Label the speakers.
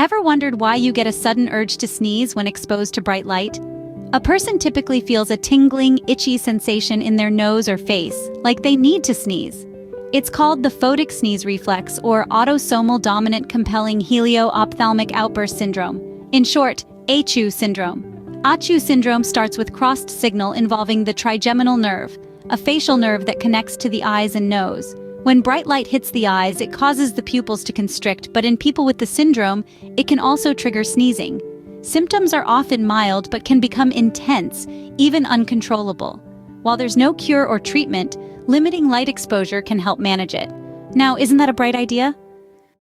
Speaker 1: Ever wondered why you get a sudden urge to sneeze when exposed to bright light? A person typically feels a tingling, itchy sensation in their nose or face, like they need to sneeze. It's called the photic sneeze reflex or autosomal dominant compelling helio-ophthalmic outburst syndrome. In short, ACHO syndrome. ACHO syndrome starts with crossed signal involving the trigeminal nerve, a facial nerve that connects to the eyes and nose. When bright light hits the eyes, it causes the pupils to constrict, but in people with the syndrome, it can also trigger sneezing. Symptoms are often mild but can become intense, even uncontrollable. While there's no cure or treatment, limiting light exposure can help manage it. Now, isn't that a bright idea?